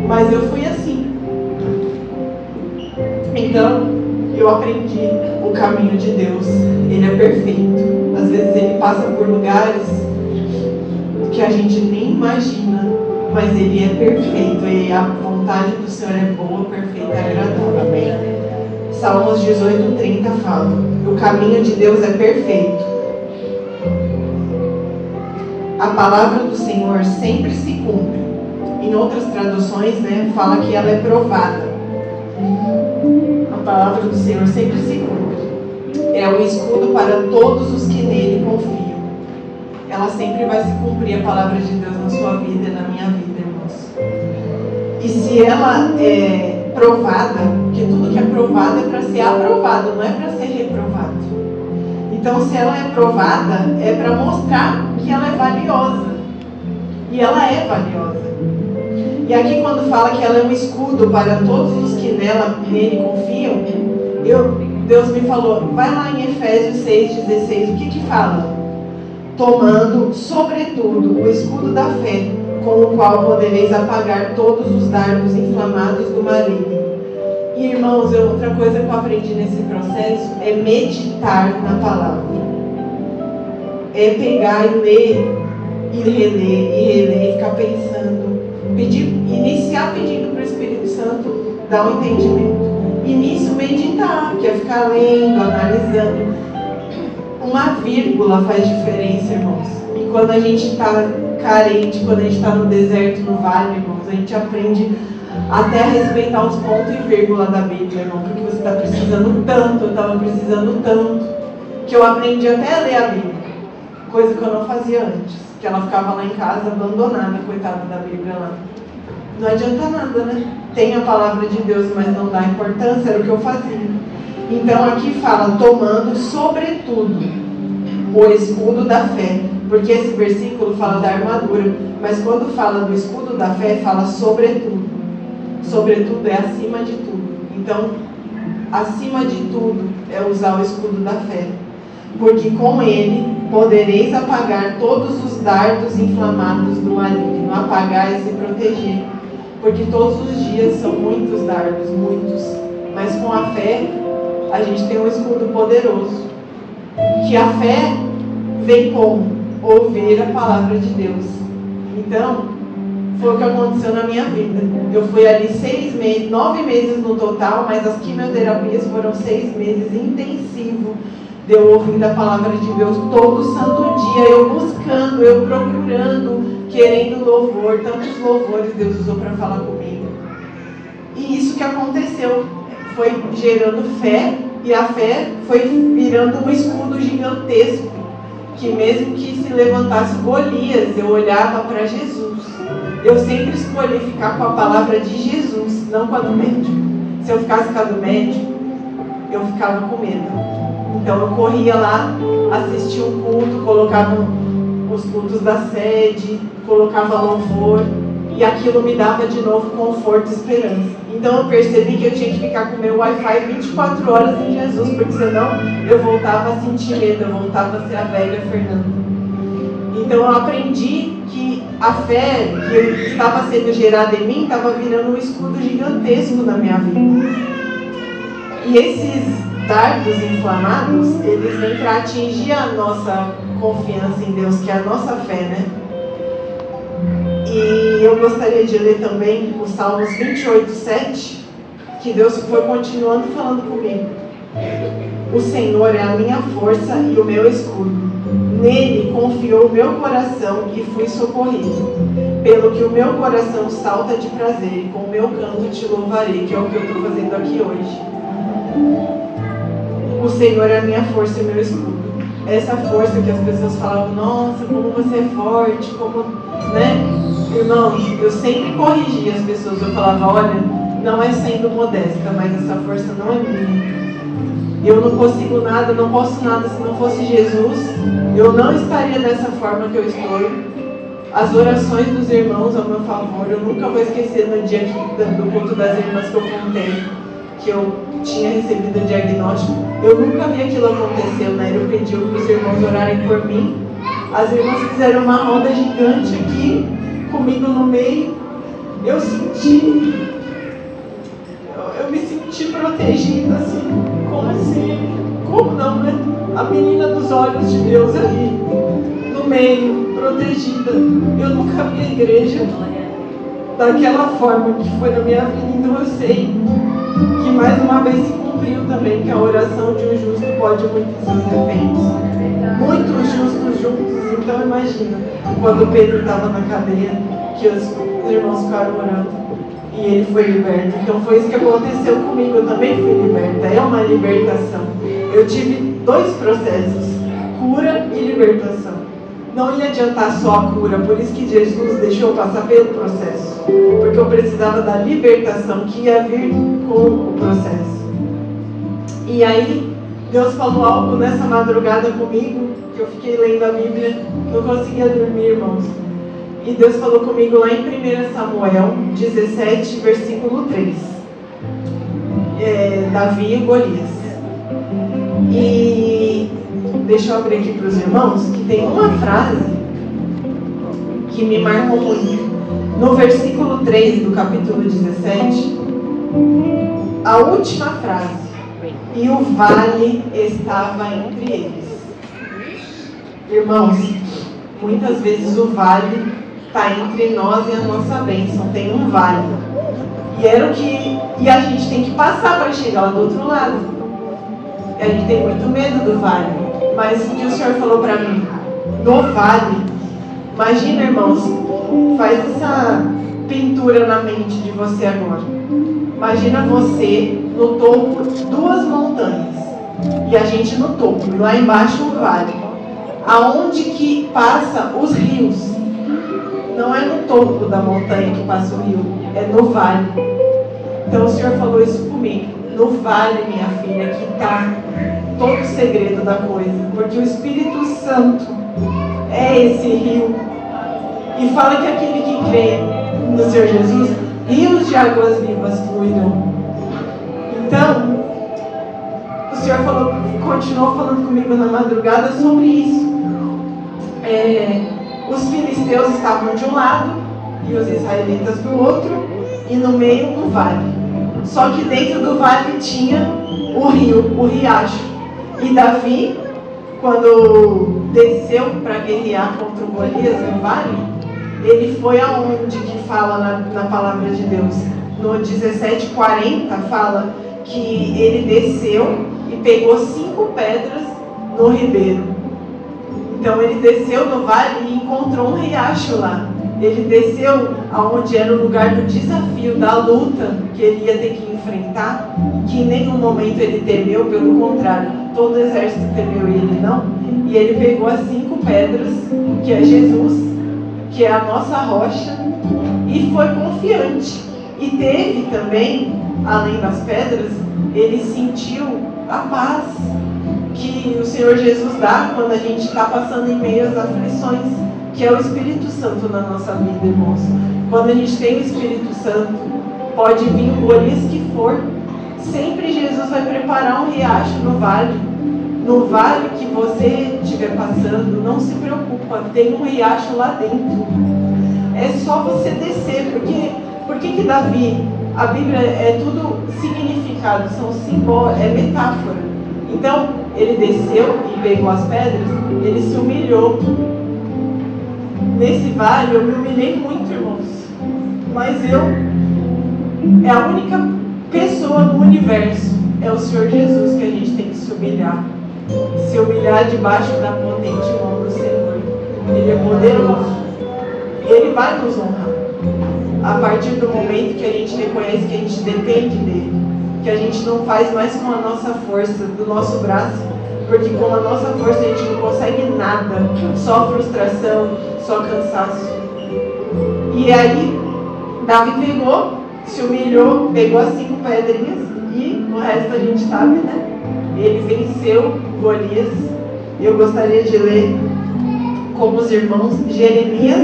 S1: Mas eu fui assim. Então, eu aprendi o caminho de Deus. Ele é perfeito. Às vezes Ele passa por lugares que a gente nem imagina, mas Ele é perfeito. E a vontade do Senhor é boa, perfeita e agradável. Amém? Salmos 18:30 fala: o caminho de Deus é perfeito. A palavra do Senhor sempre se cumpre. Em outras traduções, fala que ela é provada. A palavra do Senhor sempre se cumpre. É um escudo para todos os que nele confiam. Ela sempre vai se cumprir, a palavra de Deus, na sua vida e na minha vida, irmãos. E se ela é provada, porque tudo que é provado é para ser aprovado, não é para ser reprovado. Então, se ela é provada, é para mostrar que ela é valiosa. E ela é valiosa. E aqui, quando fala que ela é um escudo para todos os que nele confiam, Deus me falou, vai lá em Efésios 6,16, o que fala? Tomando, sobretudo, o escudo da fé, com o qual podereis apagar todos os dardos inflamados do maligno. E, irmãos, outra coisa que eu aprendi nesse processo é meditar na palavra. É pegar e ler, e reler, e ficar pensando. Iniciar pedindo para o Espírito Santo dar um entendimento. E nisso meditar, que é ficar lendo, analisando. Uma vírgula faz diferença, irmãos. E quando a gente está carente, quando a gente está no deserto, no vale, irmãos, a gente aprende até a respeitar os pontos e vírgula da Bíblia, irmão, porque você está precisando tanto, eu estava precisando tanto, que eu aprendi até a ler a Bíblia, coisa que eu não fazia antes, que ela ficava lá em casa abandonada, coitada da Bíblia lá. Não adianta nada, né? Tem a palavra de Deus, mas não dá importância, era o que eu fazia. Então aqui fala, tomando sobretudo o escudo da fé, porque esse versículo fala da armadura, mas quando fala do escudo da fé, fala sobretudo. Sobretudo é acima de tudo. Então, acima de tudo é usar o escudo da fé, porque com ele podereis apagar todos os dardos inflamados do maligno. Apagar é se proteger, porque todos os dias são muitos dardos, muitos, mas com a fé a gente tem um escudo poderoso, que a fé vem como? Ouvir a palavra de Deus. Então, foi o que aconteceu na minha vida. Eu fui ali 9 meses no total, mas as quimioterapias foram 6 meses intensivos, de eu ouvindo a palavra de Deus todo santo dia, eu buscando, eu procurando, querendo louvor, tantos louvores Deus usou para falar comigo. E isso que aconteceu, foi gerando fé, e a fé foi virando um escudo gigantesco, que mesmo que se levantasse Golias, eu olhava para Jesus. Eu sempre escolhi ficar com a palavra de Jesus, não com a do médico. Se eu ficasse com a do médico, eu ficava com medo. Então eu corria lá, assistia um culto, colocava os cultos da sede, colocava louvor, e aquilo me dava de novo conforto e esperança. Então eu percebi que eu tinha que ficar com o meu Wi-Fi 24 horas em Jesus, porque senão eu voltava a sentir medo, eu voltava a ser a velha Fernanda. Então eu aprendi que a fé que estava sendo gerada em mim estava virando um escudo gigantesco na minha vida. E esses dardos inflamados, eles vêm para atingir a nossa confiança em Deus, que é a nossa fé, né? E eu gostaria de ler também os Salmos 28:7, que Deus foi continuando falando comigo. O Senhor é a minha força e o meu escudo. Nele confiou o meu coração e fui socorrido. Pelo que o meu coração salta de prazer e com o meu canto te louvarei, que é o que eu estou fazendo aqui hoje. O Senhor é a minha força e meu escudo. Essa força que as pessoas falavam, nossa, como você é forte, como, né? Irmãos, eu sempre corrigia as pessoas, eu falava, olha, não é sendo modesta, mas essa força não é minha. Eu não consigo nada, não posso nada se não fosse Jesus. Eu não estaria dessa forma que eu estou. As orações dos irmãos ao meu favor, eu nunca vou esquecer no dia do culto das irmãs que eu contei, que eu tinha recebido o diagnóstico. Eu nunca vi aquilo acontecer, né? Ele pediu para os irmãos orarem por mim. As irmãs fizeram uma roda gigante aqui, comigo no meio. Eu me senti protegida, assim. Como assim? Como não, né? A menina dos olhos de Deus ali, no meio, protegida. Eu nunca vi a igreja daquela forma que foi na minha vida. Então eu sei que mais uma vez se cumpriu também que a oração de um justo pode muito em seus efeitos. Muitos justos juntos. Então imagina, quando Pedro estava na cadeia, que os irmãos ficaram orando e ele foi liberto. Então foi isso que aconteceu comigo. Eu também fui liberta. É uma libertação. Eu tive 2 processos, cura e libertação. Não ia adiantar só a cura, por isso que Jesus deixou eu passar pelo processo, porque eu precisava da libertação que ia vir com o processo. E aí Deus falou algo nessa madrugada comigo, que eu fiquei lendo a Bíblia, não conseguia dormir, irmãos. E Deus falou comigo lá em 1 Samuel 17, versículo 3. Davi e Golias. E deixa eu abrir aqui para os irmãos, que tem uma frase que me marcou muito. No versículo 3 do capítulo 17, a última frase: e o vale estava entre eles. Irmãos, muitas vezes o vale está entre nós e a nossa bênção. Tem um vale. E a gente tem que passar para chegar lá do outro lado. E a gente tem muito medo do vale. Mas o que o Senhor falou para mim, no vale, imagina, irmãos, faz essa pintura na mente de você agora. Imagina você no topo de 2 montanhas e a gente no topo, e lá embaixo o vale, aonde que passa os rios. Não é no topo da montanha que passa o rio, é no vale. Então o Senhor falou isso comigo. No vale, minha filha, que está todo o segredo da coisa, porque o Espírito Santo é esse rio. E fala que aquele que crê no Senhor Jesus, rios de águas vivas fluirão. Então, o Senhor continuou falando comigo na madrugada sobre isso. Os filisteus estavam de um lado e os israelitas do outro, e no meio um vale. Só que dentro do vale tinha o rio, o riacho. E Davi, quando desceu para guerrear contra o Golias no vale, ele foi aonde que fala na palavra de Deus. No 17:40 fala que ele desceu e pegou 5 pedras no ribeiro. Então ele desceu no vale e encontrou um riacho lá. Ele desceu aonde era o lugar do desafio, da luta que ele ia ter que enfrentar, que em nenhum momento ele temeu, pelo contrário, todo o exército temeu e ele não. E ele pegou as 5 pedras, que é Jesus, que é a nossa rocha, e foi confiante. E teve também, além das pedras, ele sentiu a paz que o Senhor Jesus dá quando a gente está passando em meio às aflições, que é o Espírito Santo na nossa vida, irmãos. Quando a gente tem o Espírito Santo, pode vir o Golias que for, sempre Jesus vai preparar um riacho no vale. No vale que você estiver passando, não se preocupa, tem um riacho lá dentro. É só você descer, porque por que Davi, a Bíblia é tudo significado, são símbolos, é metáfora. Então, ele desceu e pegou as pedras, ele se humilhou. Nesse vale eu me humilhei muito, irmãos. Mas é a única pessoa no universo, é o Senhor Jesus que a gente tem que se humilhar. se humilhar debaixo da potente mão do Senhor. Ele é poderoso. E Ele vai nos honrar. A partir do momento que a gente reconhece que a gente depende dEle, que a gente não faz mais com a nossa força, do nosso braço, porque com a nossa força a gente não consegue nada, só frustração, só cansaço. E aí, Davi pegou, se humilhou, pegou as 5 pedrinhas e o resto a gente sabe, né? Ele venceu Golias. Eu gostaria de ler com os irmãos Jeremias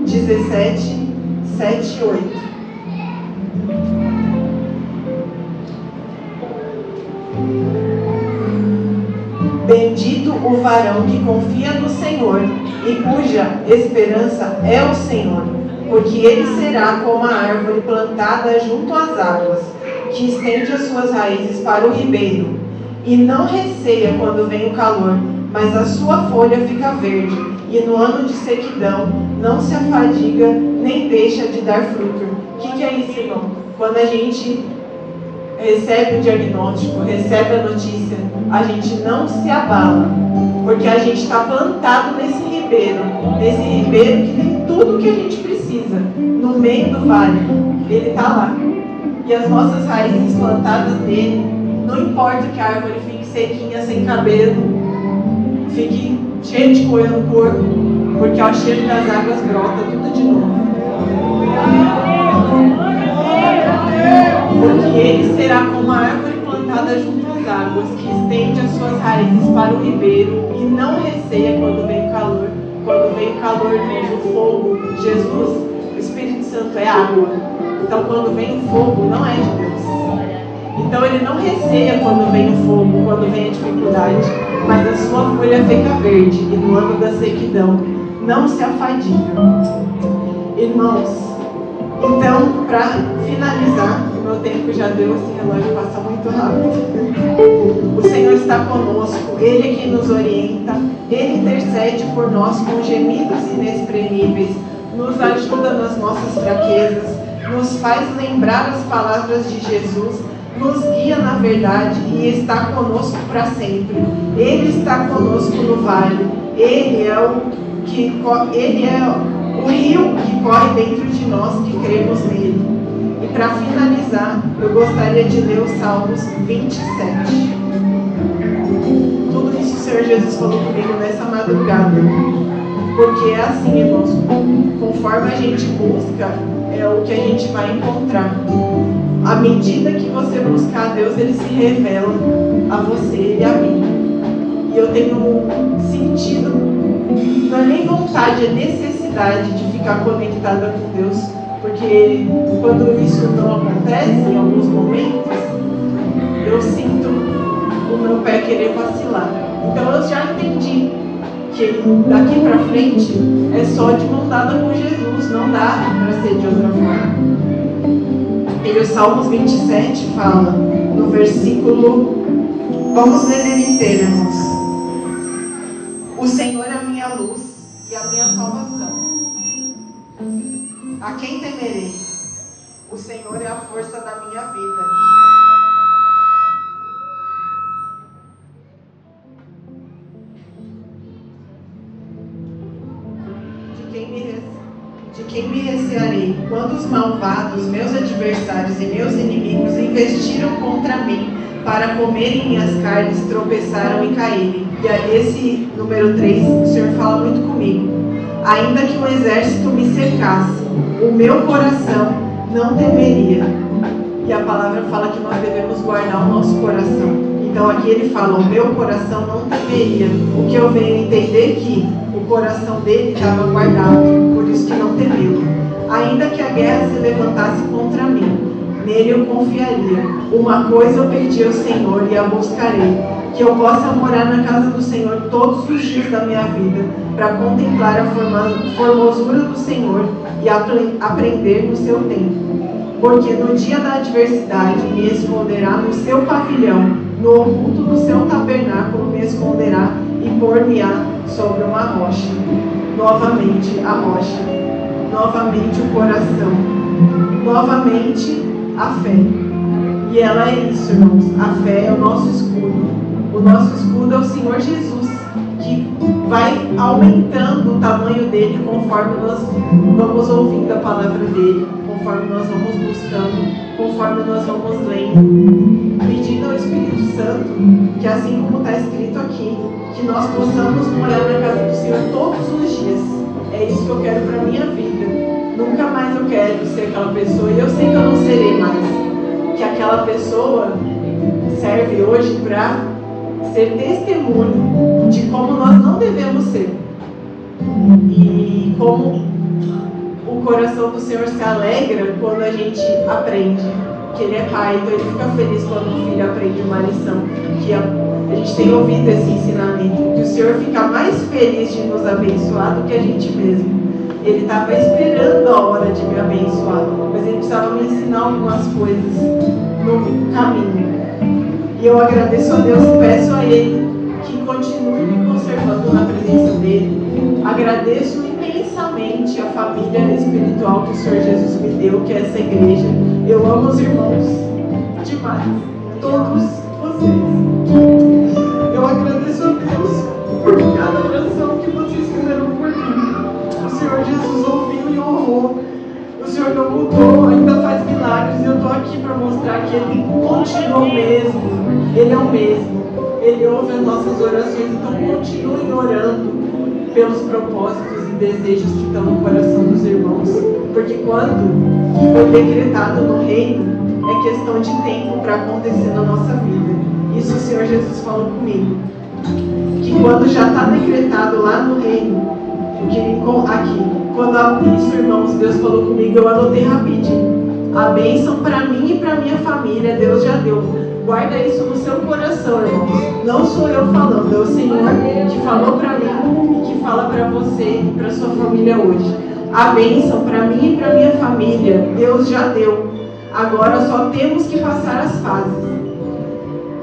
S1: 17, 7 e 8. Bendito o varão que confia no Senhor e cuja esperança é o Senhor, porque ele será como a árvore plantada junto às águas, que estende as suas raízes para o ribeiro, e não receia quando vem o calor, mas a sua folha fica verde, e no ano de sequidão não se afadiga nem deixa de dar fruto. O que é isso, irmão? Quando a gente recebe o diagnóstico, recebe a notícia, a gente não se abala, porque a gente está plantado nesse ribeiro que tem tudo o que a gente precisa, no meio do vale. Ele está lá. E as nossas raízes plantadas nele, não importa que a árvore fique sequinha, sem cabelo, fique cheia de coisa no corpo, porque ao cheiro das águas brota tudo de novo. Porque ele será como a árvore plantada junto às águas, que estende as suas raízes para o ribeiro e não receia quando vem o calor. Quando vem o calor, vem o fogo. Jesus, o Espírito Santo é água. Então quando vem o fogo, não é de Deus. Então ele não receia quando vem o fogo, quando vem a dificuldade, mas a sua folha fica verde e no ano da sequidão não se afadiga. Irmãos, então, para finalizar, o meu tempo já deu, esse relógio passa muito rápido. O Senhor está conosco, Ele é quem nos orienta, Ele intercede por nós com gemidos inexprimíveis, nos ajuda nas nossas fraquezas, nos faz lembrar as palavras de Jesus, nos guia na verdade e está conosco para sempre. Ele está conosco no vale, Ele é o rio que corre dentro de nós que cremos nele. E para finalizar, eu gostaria de ler os Salmos 27. Tudo isso o Senhor Jesus falou comigo nessa madrugada. Porque é assim, irmãos, conforme a gente busca, é o que a gente vai encontrar. À medida que você buscar a Deus, Ele se revela a você e a mim. E eu tenho sentido, não é nem vontade, é necessidade de ficar conectada com Deus, porque quando isso não acontece, em alguns momentos, eu sinto o meu pé querer vacilar. Então eu já entendi que daqui para frente é só de mão dada com Jesus, não dá para ser de outra forma. E o Salmos 27 fala, no versículo, vamos ler ele inteiro, irmãos. O Senhor é a minha luz e a minha salvação. A quem temerei? O Senhor é a força da minha vida. De quem me recearei? Quando os malvados, meus adversários e meus inimigos investiram contra mim para comerem minhas carnes, tropeçaram e caírem. E aí esse número 3, o Senhor fala muito comigo. Ainda que um exército me cercasse, o meu coração não temeria. E a palavra fala que nós devemos guardar o nosso coração. Então aqui ele fala, o meu coração não temeria. O que eu venho entender é que o coração dele estava guardado, por isso que não temeu. Ainda que a guerra se levantasse contra mim, nele eu confiaria. Uma coisa eu pedi ao Senhor e a buscarei, que eu possa morar na casa do Senhor todos os dias da minha vida, para contemplar a formosura do Senhor e aprender no seu tempo. Porque no dia da adversidade me esconderá no seu pavilhão, no oculto do seu tabernáculo me esconderá e pôr-me-á sobre uma rocha. Novamente a rocha, novamente o coração, novamente a fé. E ela é isso, irmãos. A fé é o nosso escudo. O nosso escudo é o Senhor Jesus, que vai aumentando o tamanho dele conforme nós vamos ouvindo a palavra dele, conforme nós vamos buscando, conforme nós vamos lendo, pedindo ao Espírito Santo que, assim como está escrito aqui, que nós possamos morar na casa do Senhor todos os dias. É isso que eu quero para a minha vida. Nunca mais eu quero ser aquela pessoa, e eu sei que eu não serei mais, que aquela pessoa serve hoje para ser testemunho de como nós não devemos ser e como o coração do Senhor se alegra quando a gente aprende que Ele é Pai. Então Ele fica feliz quando o filho aprende uma lição, que a gente tem ouvido esse ensinamento, que o Senhor fica mais feliz de nos abençoar do que a gente mesmo. Ele estava esperando a hora de me abençoar, mas Ele precisava me ensinar algumas coisas no caminho. E eu agradeço a Deus e peço a Ele que continue me conservando na presença dEle. Agradeço imensamente a família espiritual que o Senhor Jesus me deu, que é essa igreja. Eu amo os irmãos demais, todos vocês. Eu agradeço a Deus por cada oração que vocês fizeram por mim. O Senhor Jesus ouviu e honrou. O Senhor não mudou, ainda faz milagres. Eu estou aqui para mostrar que Ele continua o mesmo. Ele é o mesmo. Ele ouve as nossas orações. Então continuem orando pelos propósitos e desejos que estão no coração dos irmãos. Porque quando foi decretado no reino, é questão de tempo para acontecer na nossa vida. Isso o Senhor Jesus falou comigo. Que quando já está decretado lá no reino, aqui, quando isso, irmãos, Deus falou comigo, eu anotei rapidinho. A bênção para mim e para minha família, Deus já deu. Guarda isso no seu coração, irmãos. Não sou eu falando, é o Senhor que falou para mim e que fala para você e para sua família hoje. A bênção para mim e para minha família, Deus já deu. Agora só temos que passar as fases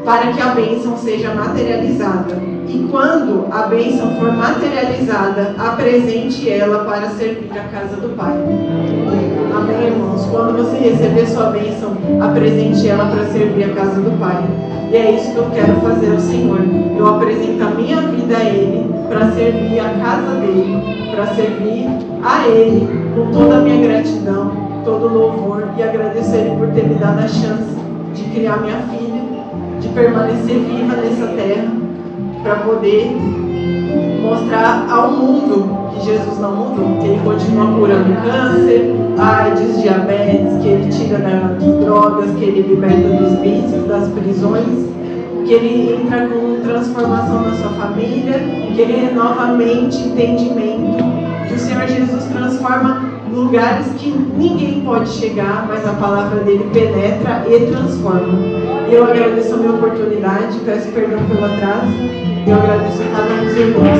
S1: para que a bênção seja materializada. E quando a bênção for materializada, apresente ela para servir a casa do Pai. Amém, irmãos? Quando você receber sua bênção, apresente ela para servir a casa do Pai. E é isso que eu quero fazer ao Senhor. Eu apresento a minha vida a Ele para servir a casa dEle, para servir a Ele com toda a minha gratidão, todo louvor, e agradeço a Ele por ter me dado a chance de criar minha filha, de permanecer viva nessa terra, para poder mostrar ao mundo que Jesus não mudou, que Ele continua curando câncer, AIDS, diabetes, que Ele tira das drogas, que Ele liberta dos vícios, das prisões, que Ele entra com transformação na sua família, que Ele renova a mente, entendimento, que o Senhor Jesus transforma lugares que ninguém pode chegar, mas a palavra dele penetra e transforma. E eu agradeço a minha oportunidade, peço perdão pelo atraso, e eu agradeço a cada um dos irmãos.